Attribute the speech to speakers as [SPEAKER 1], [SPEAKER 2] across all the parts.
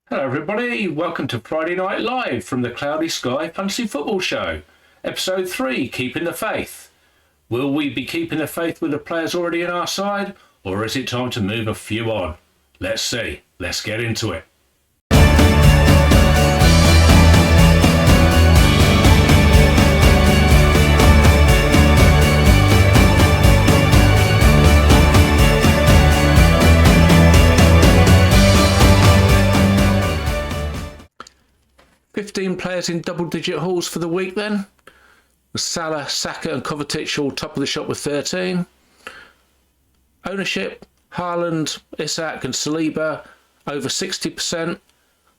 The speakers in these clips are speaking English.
[SPEAKER 1] Hello, everybody. Welcome to Friday Night Live from the Cloudy Sky Fantasy Football Show, Episode 3, Keeping the Faith. Will we be keeping the faith with the players already in our side, or is it time to move a few on? Let's see. Let's get into it. "15 players in double-digit hauls for the week then. Salah, Saka and Kovacic all top of the shop with 13. Ownership, Haaland, Isak and Saliba over 60%.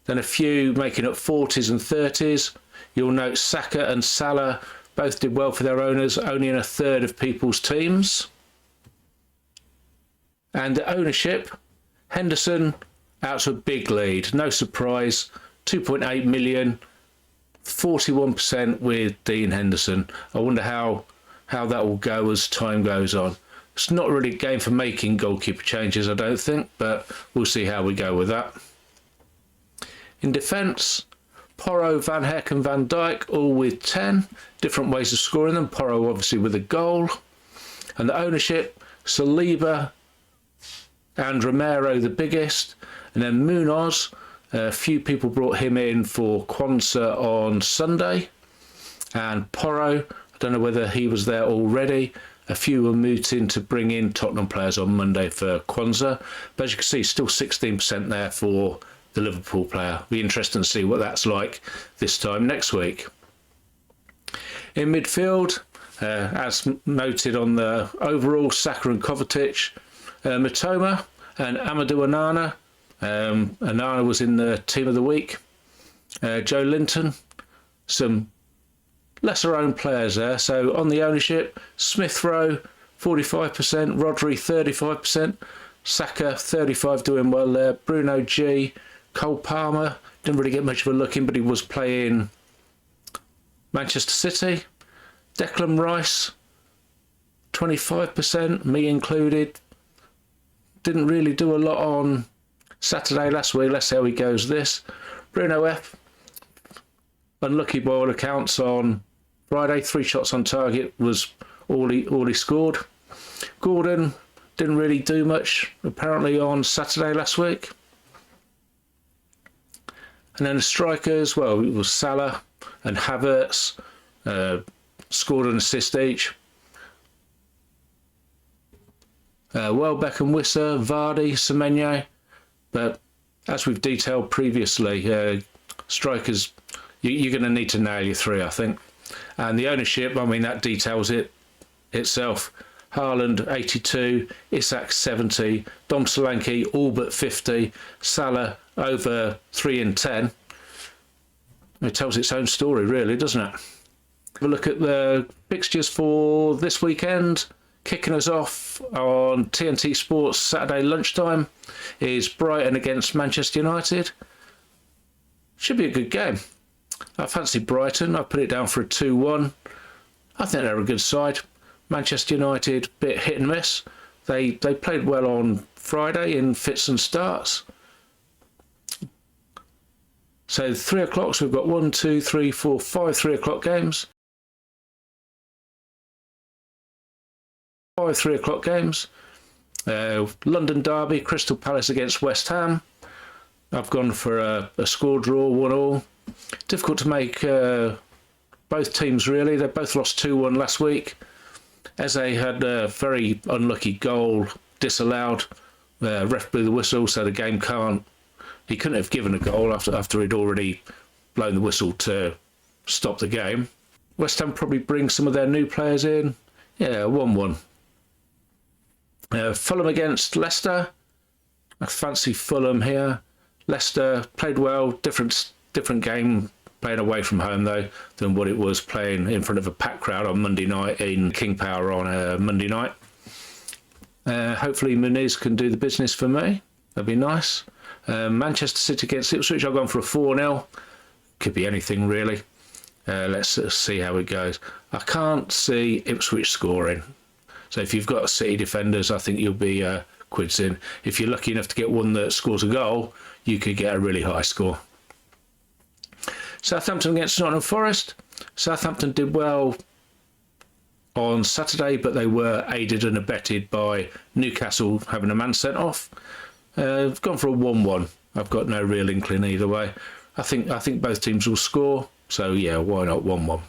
[SPEAKER 1] Then a few making up 40s and 30s. You'll note Saka and Salah both did well for their owners, only in a third of people's teams. And the ownership, Henderson out to a big lead, no surprise. 2.8 million, 41% with Dean Henderson. I wonder how that will go as time goes on. It's not really a game for making goalkeeper changes, I don't think, but we'll see how we go with that. In defence, Porro, Van Heck and Van Dijk all with 10. Different ways of scoring them. Porro obviously with a goal. And the ownership, Saliba and Romero the biggest. And then Munoz. A few people brought him in for Kwanzaa on Sunday. And Porro, I don't know whether he was there already. A few were mooting to bring in Tottenham players on Monday for Kwanzaa. But as you can see, still 16% there for the Liverpool player. Be interesting to see what that's like this time next week. In midfield, as noted on the overall, Saka and Kovacic, Mitoma and Amadou Onana. Onana was in the team of the week. Joe Linton, some lesser owned players there. So on the ownership, Smith Rowe 45%, Rodri 35%, Saka 35% doing well there. Bruno G, Cole Palmer didn't really get much of a look in, but he was playing Manchester City. Declan Rice 25%, me included. Didn't really do a lot on Saturday last week. Let's see how he goes this. Bruno F, unlucky by all accounts on Friday. 3 shots on target was all he scored. Gordon didn't really do much apparently on Saturday last week. And then the strikers, well, it was Salah and Havertz, scored an assist each. Welbeck and Wissa, Vardy, Semenyo. But as we've detailed previously, strikers, you're going to need to nail your 3, I think. And the ownership, I mean, that details it itself. Haaland 82, Isak 70, Dom Solanke all but 50, Salah over 3 in 10. It tells its own story, really, doesn't it? Have a look at the fixtures for this weekend. Kicking us off on TNT Sports Saturday lunchtime is Brighton against Manchester United. Should be a good game. I fancy Brighton. I put it down for a 2-1. I think they're a good side. Manchester United, bit hit and miss. They played well on Friday in fits and starts. So 3 o'clock, so we've got 1, 2, 3, 4, 5 3 o'clock games. 5 3 o'clock games. London Derby, Crystal Palace against West Ham. I've gone for a score draw, 1-1. Difficult to make both teams really. They both lost 2-1 last week. Eze had a very unlucky goal disallowed. Ref blew the whistle, so the game he couldn't have given a goal after he'd already blown the whistle to stop the game. West Ham probably bring some of their new players in. Yeah, 1-1. Fulham against Leicester. I fancy Fulham here. Leicester played well. Different game playing away from home though than what it was playing in front of a packed crowd on Monday night in King Power on Monday night. Hopefully Muniz can do the business for me. That'd be nice. Manchester City against Ipswich. I've gone for a 4-0. Could be anything really. Let's see how it goes. I can't see Ipswich scoring. So if you've got City defenders, I think you'll be quids in. If you're lucky enough to get one that scores a goal, you could get a really high score. Southampton against Nottingham Forest. Southampton did well on Saturday, but they were aided and abetted by Newcastle having a man sent off. I've gone for a 1-1. I've got no real inkling either way. I think both teams will score, so yeah, why not 1-1.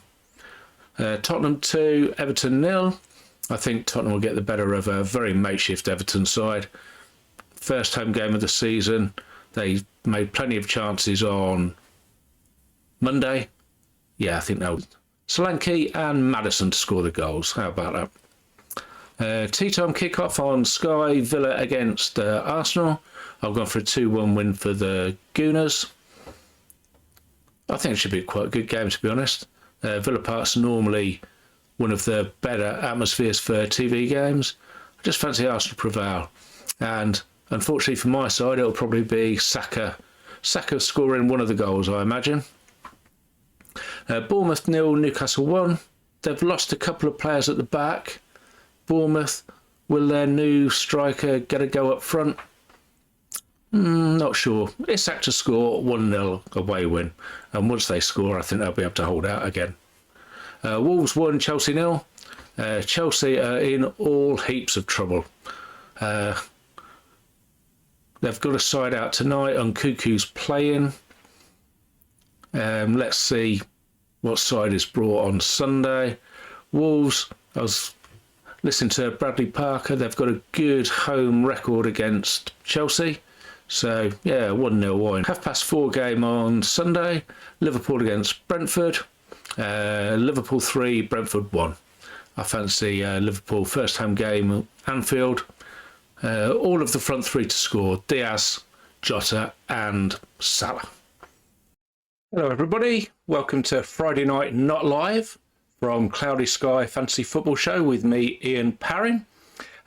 [SPEAKER 1] Tottenham 2, Everton 0. I think Tottenham will get the better of a very makeshift Everton side. First home game of the season. They made plenty of chances on Monday. Yeah, I think they'll... Solanke and Maddison to score the goals. How about that? Tea time kick-off on Sky, Villa against Arsenal. I've gone for a 2-1 win for the Gooners. I think it should be quite a good game, to be honest. Villa Park's normally one of the better atmospheres for TV games. I just fancy Arsenal prevail. And unfortunately for my side, it'll probably be Saka scoring one of the goals, I imagine. Bournemouth 0, Newcastle 1. They've lost a couple of players at the back. Bournemouth, will their new striker get a go up front? Not sure. Isak to score, 1-0 away win. And once they score, I think they'll be able to hold out again. Wolves 1, Chelsea 0. Chelsea are in all heaps of trouble. They've got a side out tonight. Nkunku's playing. Let's see what side is brought on Sunday. Wolves, I was listening to Bradley Parker. They've got a good home record against Chelsea. So, yeah, 1-0 win. 4:30 game on Sunday. Liverpool against Brentford. Liverpool 3, Brentford 1. I fancy Liverpool first home game Anfield. All of the front three to score. Diaz, Jota and Salah. Hello everybody, welcome to Friday Night Not Live from Cloudy Sky Fantasy Football Show with me, Ian Parrin.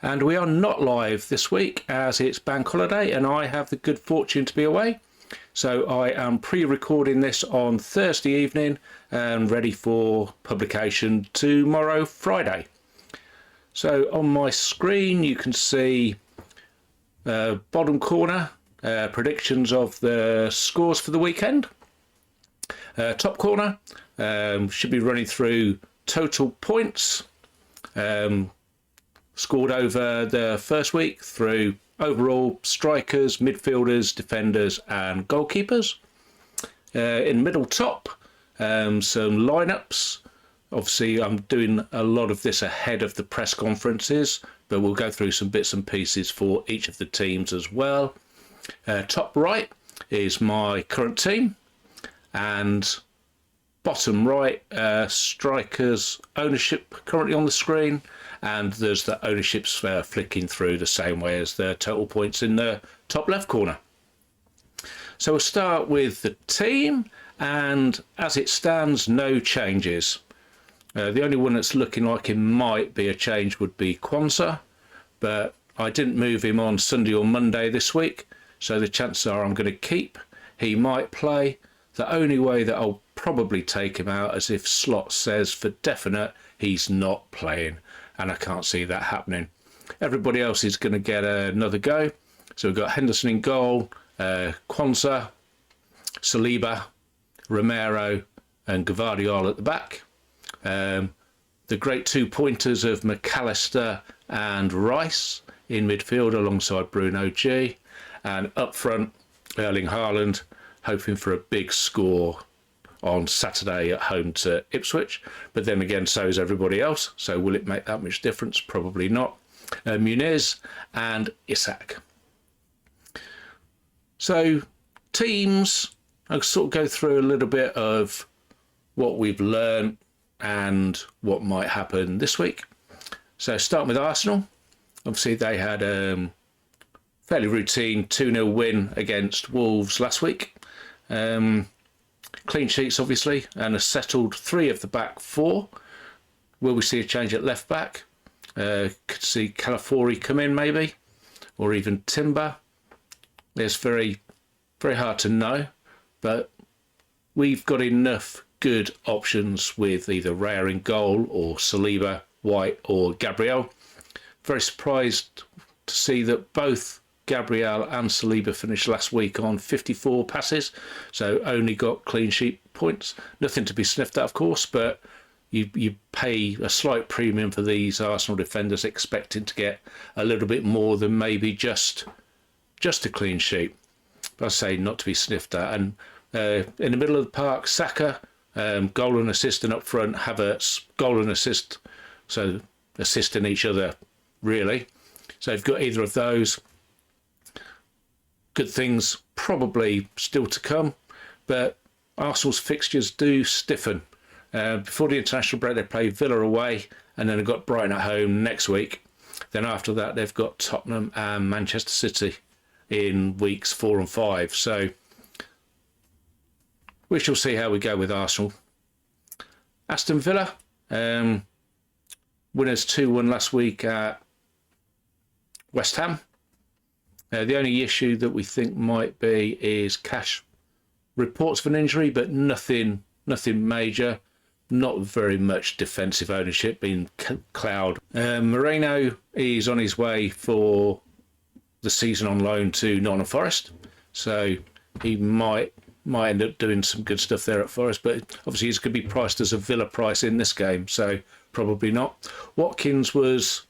[SPEAKER 1] And we are not live this week as it's bank holiday and I have the good fortune to be away. So I am pre-recording this on Thursday evening and ready for publication tomorrow, Friday. So on my screen you can see bottom corner, predictions of the scores for the weekend. Top corner should be running through total points scored over the first week through overall strikers, midfielders, defenders and goalkeepers. In middle top, some lineups. Obviously I'm doing a lot of this ahead of the press conferences, but we'll go through some bits and pieces for each of the teams as well. Top right is my current team. And bottom right, strikers ownership currently on the screen, and there's the ownerships flicking through the same way as the total points in the top left corner. So we'll start with the team, and as it stands, no changes. The only one that's looking like it might be a change would be Kwanzaa, but I didn't move him on Sunday or Monday this week, so the chances are I'm going to keep. He might play. The only way that I'll probably take him out is if Slot says for definite he's not playing, and I can't see that happening. Everybody else is going to get another go. So we've got Henderson in goal, Kwanzaa, Saliba, Romero and Gvardiol at the back. The great 2 pointers of McAllister and Rice in midfield alongside Bruno G. And up front, Erling Haaland, hoping for a big score on Saturday at home to Ipswich. But then again, so is everybody else. So will it make that much difference? Probably not. Muniz and Isak. So teams, I'll sort of go through a little bit of what we've learned and what might happen this week. So starting with Arsenal. Obviously they had a fairly routine 2-0 win against Wolves last week. Clean sheets obviously, and a settled 3 of the back 4. Will we see a change at left back? Could see Calafiori come in maybe, or even Timber. It's very, very hard to know, but we've got enough good options with either Raya in goal or Saliba, White or Gabriel. Very surprised to see that both Gabriel and Saliba finished last week on 54 passes, so only got clean sheet points. Nothing to be sniffed at, of course, but you pay a slight premium for these Arsenal defenders, expecting to get a little bit more than maybe just a clean sheet. But I say not to be sniffed at. And in the middle of the park, Saka, goal and assist, and up front, Havertz, goal and assist. So assisting each other, really. So you've got either of those. Good things probably still to come, but Arsenal's fixtures do stiffen. Before the international break, they play Villa away, and then they've got Brighton at home next week. Then after that, they've got Tottenham and Manchester City in weeks 4 and 5. So we shall see how we go with Arsenal. Aston Villa, winners 2-1 last week at West Ham. The only issue that we think might be is Cash reports of an injury, but nothing major. Not very much defensive ownership being cloud. Moreno is on his way for the season on loan to Nottingham Forest, so he might end up doing some good stuff there at Forest, but obviously he's going to be priced as a Villa price in this game, so probably not. Watkins was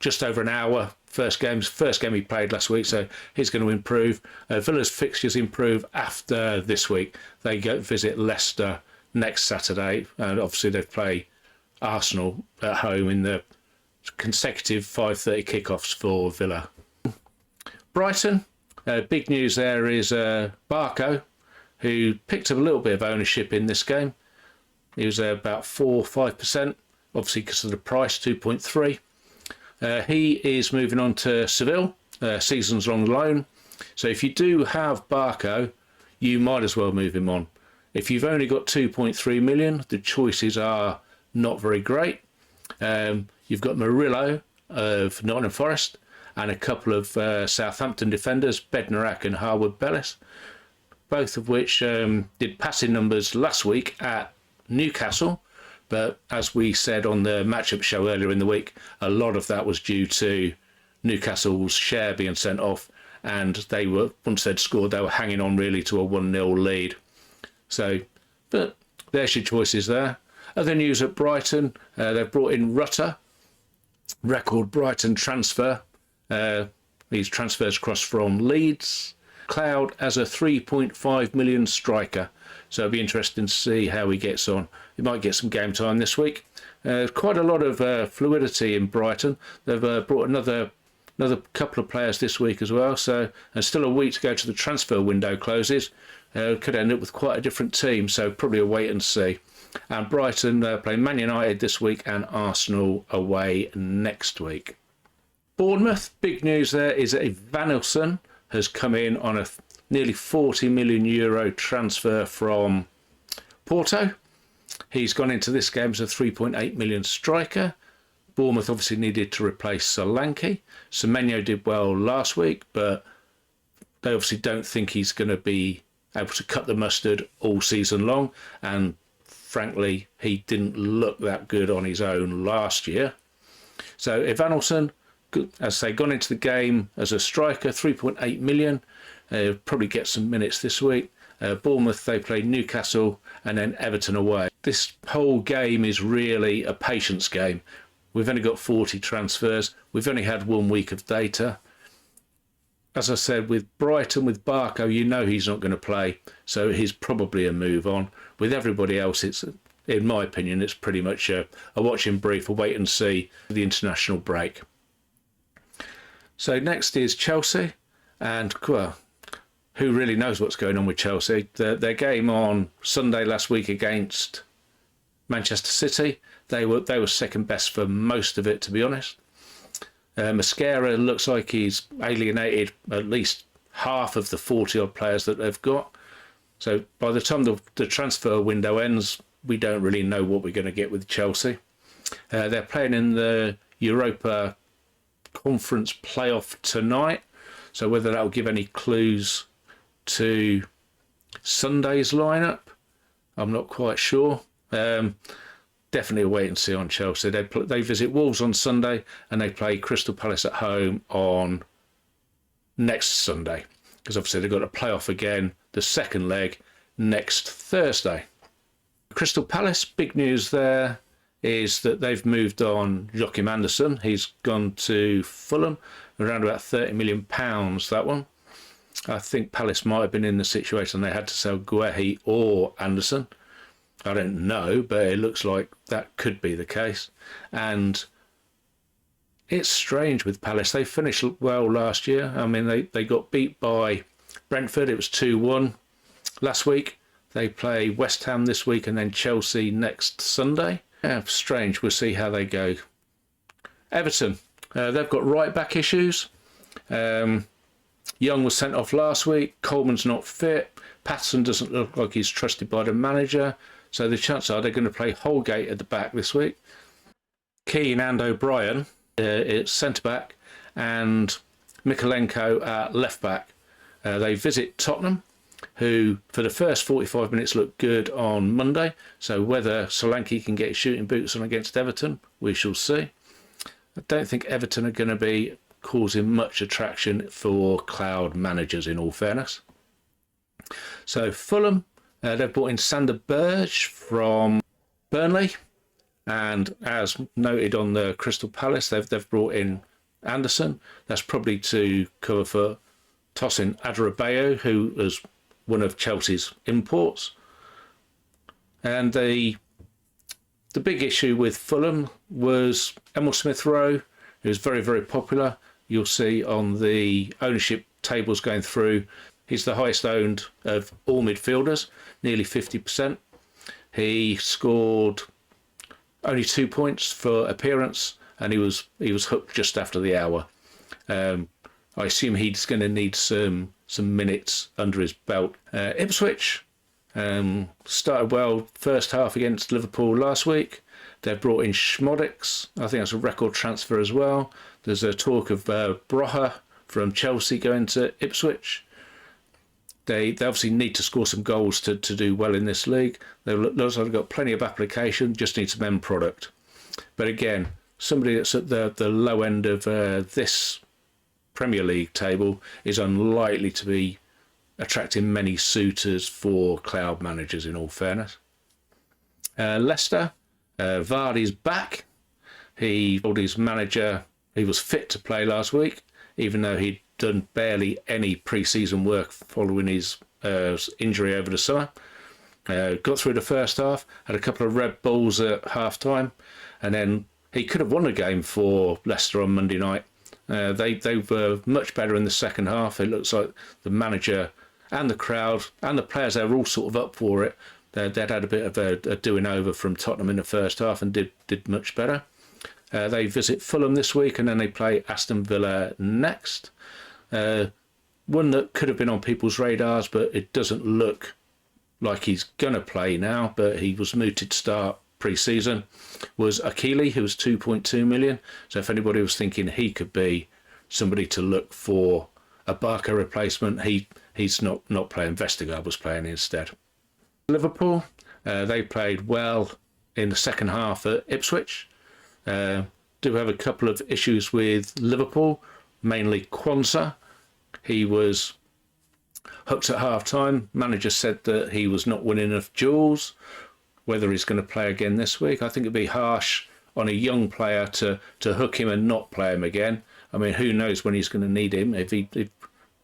[SPEAKER 1] just over an hour. First game he played last week, so he's going to improve. Villa's fixtures improve after this week. They go visit Leicester next Saturday, and obviously they play Arsenal at home in the consecutive 5:30 kickoffs for Villa. Brighton, big news there is Barco, who picked up a little bit of ownership in this game. He was about 4-5%, obviously because of the price, 2.3. He is moving on to Seville, seasons long loan. So if you do have Barco, you might as well move him on. If you've only got 2.3 million, the choices are not very great. You've got Murillo of Nottingham Forest and a couple of Southampton defenders, Bednarak and Harwood Bellis, both of which did passing numbers last week at Newcastle. But as we said on the matchup show earlier in the week, a lot of that was due to Newcastle's share being sent off, and they were, once they'd scored, they were hanging on really to a 1-0 lead. So, but there's your choices there. Other news at Brighton, they've brought in Rutter, record Brighton transfer. These transfers across from Leeds. Cloud as a 3.5 million striker. So it'll be interesting to see how he gets on. He might get some game time this week. Quite a lot of fluidity in Brighton. They've brought another couple of players this week as well. So, and still a week to go to the transfer window closes. Could end up with quite a different team. So probably a wait and see. And Brighton play Man United this week and Arsenal away next week. Bournemouth, big news there is that Evanilson has come in on a nearly €40 million transfer from Porto. He's gone into this game as a 3.8 million striker. Bournemouth obviously needed to replace Solanke. Semenyo did well last week, but they obviously don't think he's going to be able to cut the mustard all season long. And frankly, he didn't look that good on his own last year. So Evanilson, as I say, gone into the game as a striker, 3.8 million. Probably get some minutes this week. Bournemouth, they play Newcastle and then Everton away. This whole game is really a patience game. We've only got 40 transfers. We've only had 1 week of data. As I said, with Brighton, with Barco, you know he's not going to play. So he's probably a move on. With everybody else, it's, in my opinion, it's pretty much a watching brief, a wait and see for the international break. So next is Chelsea, and well, who really knows what's going on with Chelsea? Their game on Sunday last week against Manchester City, they were second best for most of it, to be honest. Mascara looks like he's alienated at least half of the 40-odd players that they've got. So by the time the transfer window ends, we don't really know what we're going to get with Chelsea. They're playing in the Europa Conference playoff tonight, so whether that will give any clues to Sunday's lineup, I'm not quite sure. Definitely a wait and see on Chelsea. They visit Wolves on Sunday and they play Crystal Palace at home on next Sunday, because obviously they've got to play off again the second leg next Thursday. Crystal Palace, big news there is that they've moved on Joachim Andersen. He's gone to Fulham, around about £30 million, that one. I think Palace might have been in the situation they had to sell Guehi or Andersen. I don't know, but it looks like that could be the case. And it's strange with Palace. They finished well last year. I mean, they got beat by Brentford. It was 2-1 last week. They play West Ham this week and then Chelsea next Sunday. Yeah, strange. We'll see how they go. Everton, they've got right-back issues. Young was sent off last week. Coleman's not fit. Patterson doesn't look like he's trusted by the manager. So the chances are they're going to play Holgate at the back this week. Keane and O'Brien at centre-back and Mikolenko at left-back. They visit Tottenham, who for the first 45 minutes looked good on Monday. So whether Solanke can get his shooting boots on against Everton, we shall see. I don't think Everton are going to be causing much attraction for cloud managers, in all fairness. So Fulham, they've brought in Sander Berge from Burnley, and as noted on the Crystal Palace, they've brought in Anderson. That's probably to cover for Tosin Adarabioyo, who was one of Chelsea's imports. And the big issue with Fulham was Emil Smith-Rowe, who was very, very popular. You'll see on the ownership tables going through, he's the highest owned of all midfielders, nearly 50%. He scored only 2 points for appearance, and he was hooked just after the hour. I assume he's going to need some minutes under his belt. Ipswich started well first half against Liverpool last week. They've brought in Schmodix. I think that's a record transfer as well. There's a talk of Broha from Chelsea going to Ipswich. They obviously need to score some goals to do well in this league. They've got plenty of application, just need some end product. But again, somebody that's at the low end of this Premier League table is unlikely to be attracting many suitors for cloud managers, in all fairness. Leicester, Vardy's back. He told his manager he was fit to play last week, even though he'd done barely any pre-season work following his injury over the summer. Got through the first half, had a couple of red balls at half-time, and then he could have won the game for Leicester on Monday night. They were much better in the second half. It looks like the manager and the crowd and the players, they were all sort of up for it. They'd had a bit of a doing over from Tottenham in the first half and did much better. They visit Fulham this week and then they play Aston Villa next. One that could have been on people's radars, but it doesn't look like he's going to play now, but he was mooted to start pre-season, was Akili, who was 2.2 million. So if anybody was thinking he could be somebody to look for a Barker replacement, he's not playing. Vestergaard was playing instead. Liverpool, they played well in the second half at Ipswich. Do have a couple of issues with Liverpool, mainly Quansah. He was hooked at half-time. Manager said that he was not winning enough duels. Whether he's going to play again this week, I think it'd be harsh on a young player to hook him and not play him again. I mean, who knows when he's going to need him. If he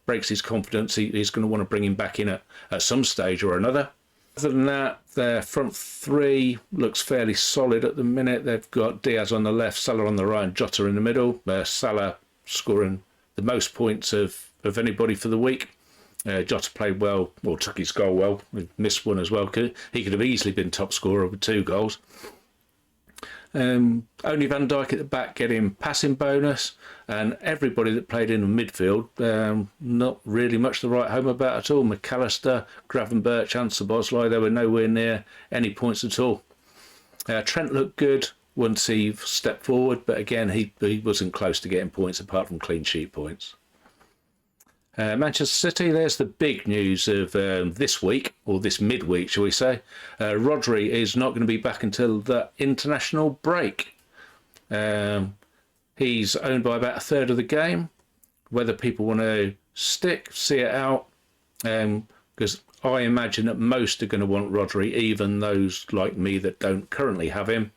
[SPEAKER 1] breaks his confidence, he's going to want to bring him back in at some stage or another. Other than that, their front three looks fairly solid at the minute. They've got Diaz on the left, Salah on the right, and Jota in the middle. Salah scoring the most points of anybody for the week. Jota played well, or took his goal well. He missed one as well. He could have easily been top scorer with 2 goals. Only Van Dijk at the back getting passing bonus, and everybody that played in the midfield, not really much to write home about at all. McAllister, Gravenberch and Szoboszlai, they were nowhere near any points at all. Trent looked good once he stepped forward, but again, he wasn't close to getting points apart from clean sheet points. Manchester City, there's the big news of this week, or this midweek, shall we say. Rodri is not going to be back until the international break. He's owned by about a third of the game. Whether people want to see it out, because I imagine that most are going to want Rodri, even those like me that don't currently have him.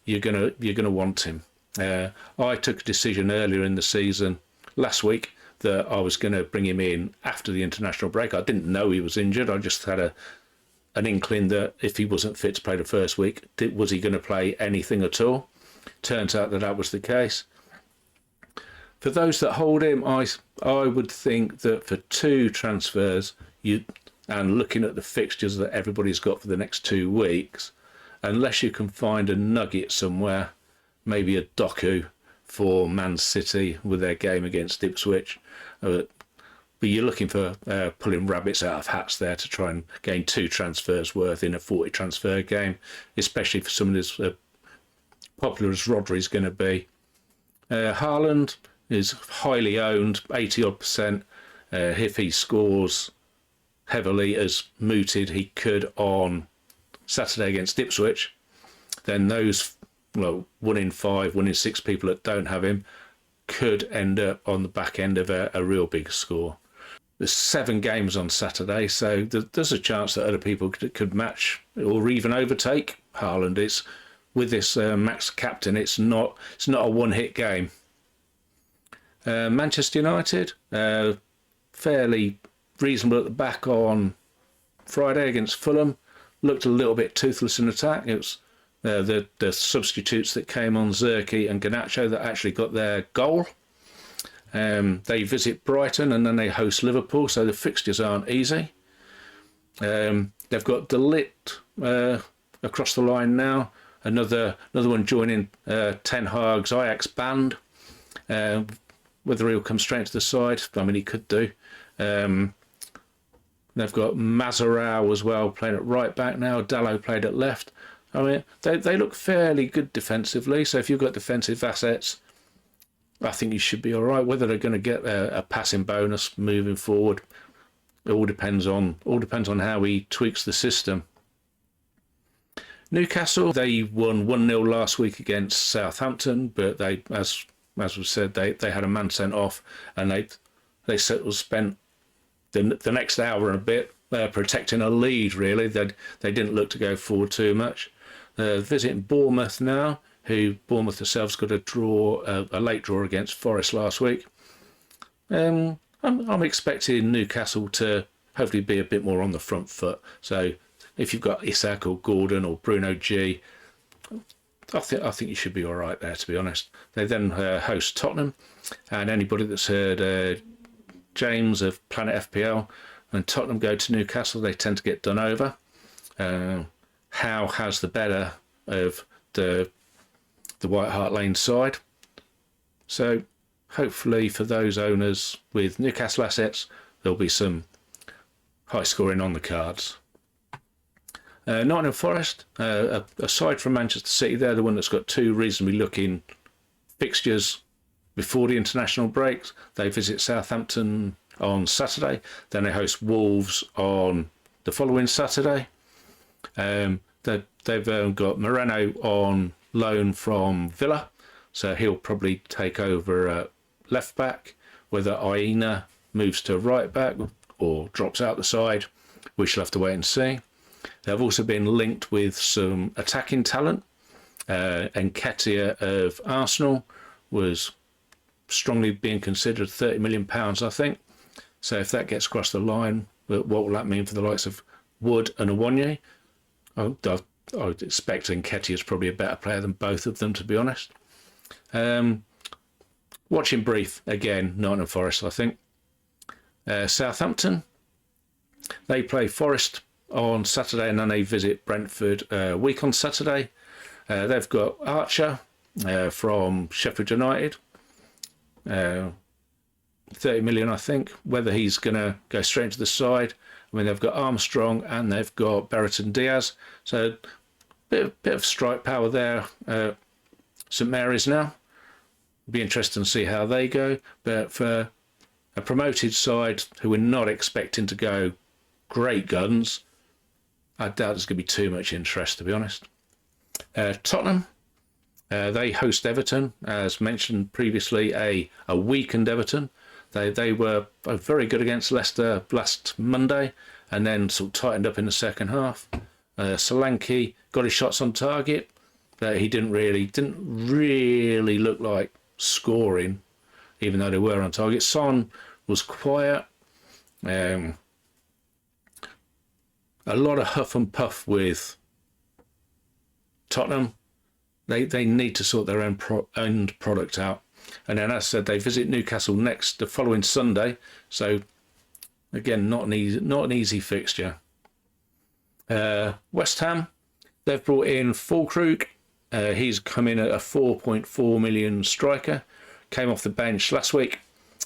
[SPEAKER 1] You're gonna want him. I took a decision earlier in the season, last week, that I was going to bring him in after the international break. I didn't know he was injured. I just had an inkling that if he wasn't fit to play the first week, was he going to play anything at all? Turns out that was the case. For those that hold him, I would think that for 2 transfers, and looking at the fixtures that everybody's got for the next 2 weeks, unless you can find a nugget somewhere, maybe a Doku for Man City with their game against Ipswich, but you're looking for pulling rabbits out of hats there to try and gain 2 transfers worth in a 40 transfer game, especially for someone as popular as Rodri's going to be. Haaland is highly owned, 80-odd%. If he scores heavily as mooted he could on Saturday against Ipswich, then those 1 in 5, 1 in 6 people that don't have him could end up on the back end of a real big score. There's 7 games on Saturday, so there's a chance that other people could match or even overtake Haaland. It's with this max captain, it's not a one-hit game. Manchester United, fairly reasonable at the back on Friday against Fulham. Looked a little bit toothless in attack. It was the substitutes that came on, Zerki and Garnacho, that actually got their goal. They visit Brighton and then they host Liverpool, so the fixtures aren't easy. They've got De Ligt across the line now. Another one joining Ten Hag's Ajax band. Whether he'll come straight to the side, I mean, he could do. They've got Mazarao as well playing at right back now. Dalot played at left. I mean, they look fairly good defensively. So if you've got defensive assets, I think you should be all right. Whether they're going to get a passing bonus moving forward, it all depends on how he tweaks the system. Newcastle, they won 1-0 last week against Southampton, but they, as we said, they had a man sent off, and they spent the next hour and a bit protecting a lead. Really, they didn't look to go forward too much. Visiting Bournemouth now, who Bournemouth themselves got a late draw against Forest last week. I'm expecting Newcastle to hopefully be a bit more on the front foot. So if you've got Isak or Gordon or Bruno G, I think you should be all right there, to be honest. They then host Tottenham, and anybody that's heard James of Planet FPL, when Tottenham go to Newcastle, they tend to get done over. Howe has the better of the White Hart Lane side. So hopefully for those owners with Newcastle assets, there'll be some high scoring on the cards. Nottingham Forest, aside from Manchester City, they're the one that's got 2 reasonably looking fixtures before the international breaks. They visit Southampton on Saturday, then they host Wolves on the following Saturday. They've got Moreno on loan from Villa, so he'll probably take over left back. Whether Aina moves to right back or drops out the side, we shall have to wait and see. They've also been linked with some attacking talent. Nketiah of Arsenal was strongly being considered £30 million, I think. So if that gets across the line, what will that mean for the likes of Wood and Awonye? I would expect Nketiah is probably a better player than both of them, to be honest. Watching brief, again, Nottingham Forest, I think. Southampton, they play Forest on Saturday and then they visit Brentford a week on Saturday. They've got Archer from Sheffield United, 30 million, I think. Whether he's going to go straight into the side, I mean, they've got Armstrong and they've got Brereton Diaz, so bit of strike power there. St Mary's now, be interesting to see how they go. But for a promoted side who we're not expecting to go great guns, I doubt there's going to be too much interest, to be honest. Tottenham, they host Everton, as mentioned previously, a weakened Everton. They were very good against Leicester last Monday, and then sort of tightened up in the second half. Solanke got his shots on target, but he didn't really look like scoring, even though they were on target. Son was quiet. A lot of huff and puff with Tottenham. They need to sort their own end product out. And then, as I said, they visit Newcastle the following Sunday. So, again, not an easy fixture. West Ham, they've brought in Füllkrug. He's come in at a 4.4 million striker. Came off the bench last week.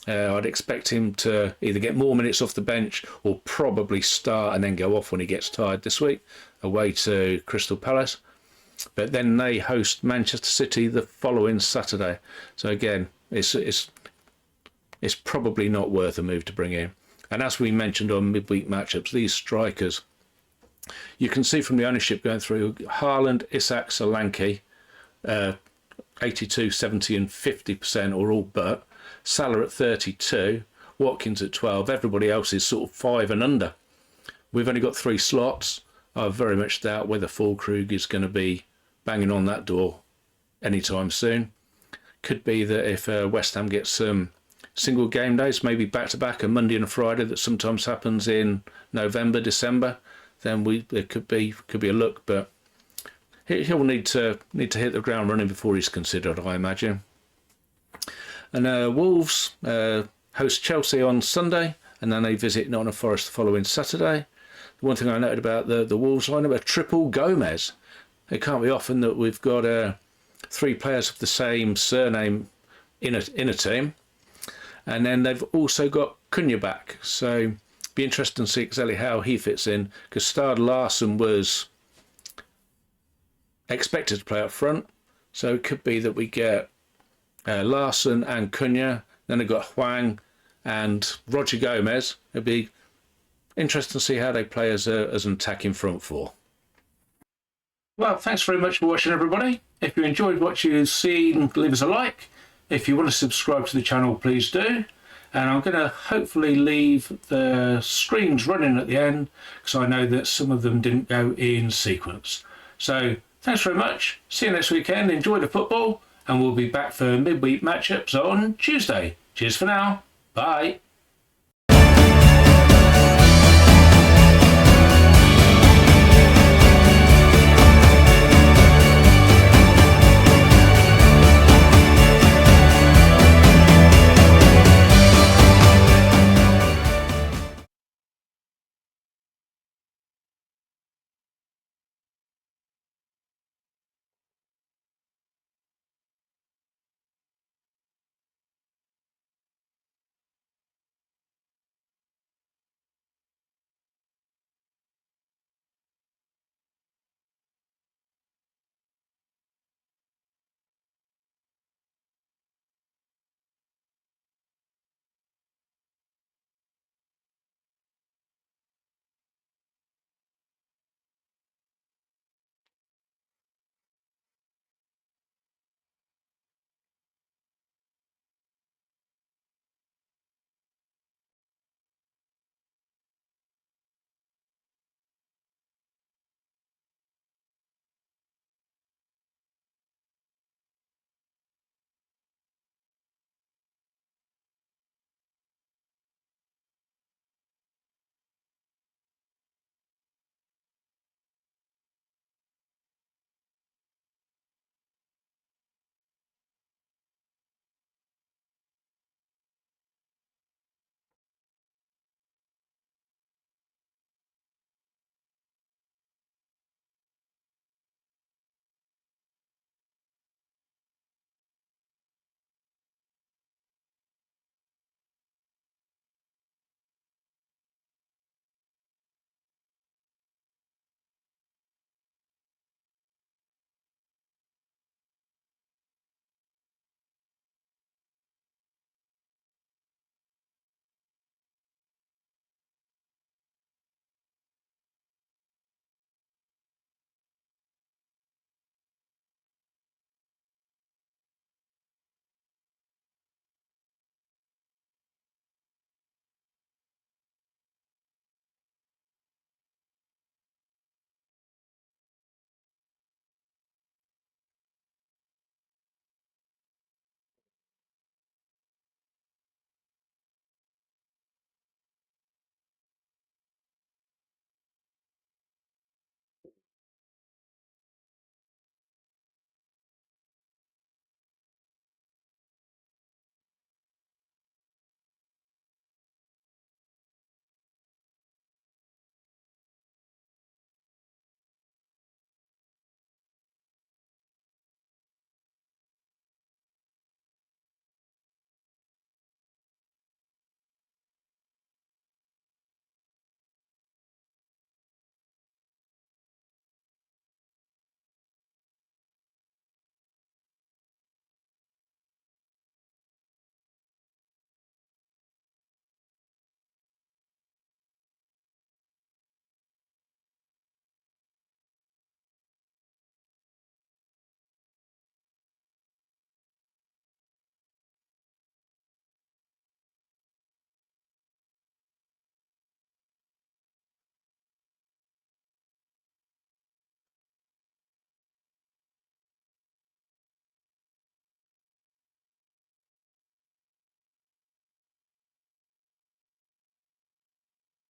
[SPEAKER 1] I'd expect him to either get more minutes off the bench or probably start and then go off when he gets tired this week, away to Crystal Palace. But then they host Manchester City the following Saturday. So again, it's probably not worth a move to bring in. And as we mentioned on midweek matchups, these strikers, you can see from the ownership going through, Haaland, Isak, Solanke, 82, 70 and 50% or all but. Salah at 32, Watkins at 12. Everybody else is sort of 5 and under. We've only got 3 slots. I very much doubt whether Füllkrug is going to be banging on that door anytime soon. Could be that if West Ham gets some single game days, maybe back-to-back, a Monday and a Friday that sometimes happens in November, December, then there could be a look, but he'll need to hit the ground running before he's considered, I imagine. And Wolves host Chelsea on Sunday, and then they visit Nottingham Forest the following Saturday. The one thing I noted about the Wolves lineup, a triple Gomez. It can't be often that we've got 3 players of the same surname in a team. And then they've also got Cunha back. So be interesting to see exactly how he fits in, because Stard Larsen was expected to play up front. So it could be that we get Larsen and Cunha. Then they've got Hwang and Roger Gomez. It'd be interesting to see how they play as an attacking front four. Well, thanks very much for watching, everybody. If you enjoyed what you've seen, leave us a like. If you want to subscribe to the channel, please do. And I'm going to hopefully leave the screens running at the end, because I know that some of them didn't go in sequence. So thanks very much. See you next weekend. Enjoy the football, and we'll be back for midweek matchups on Tuesday. Cheers for now. Bye.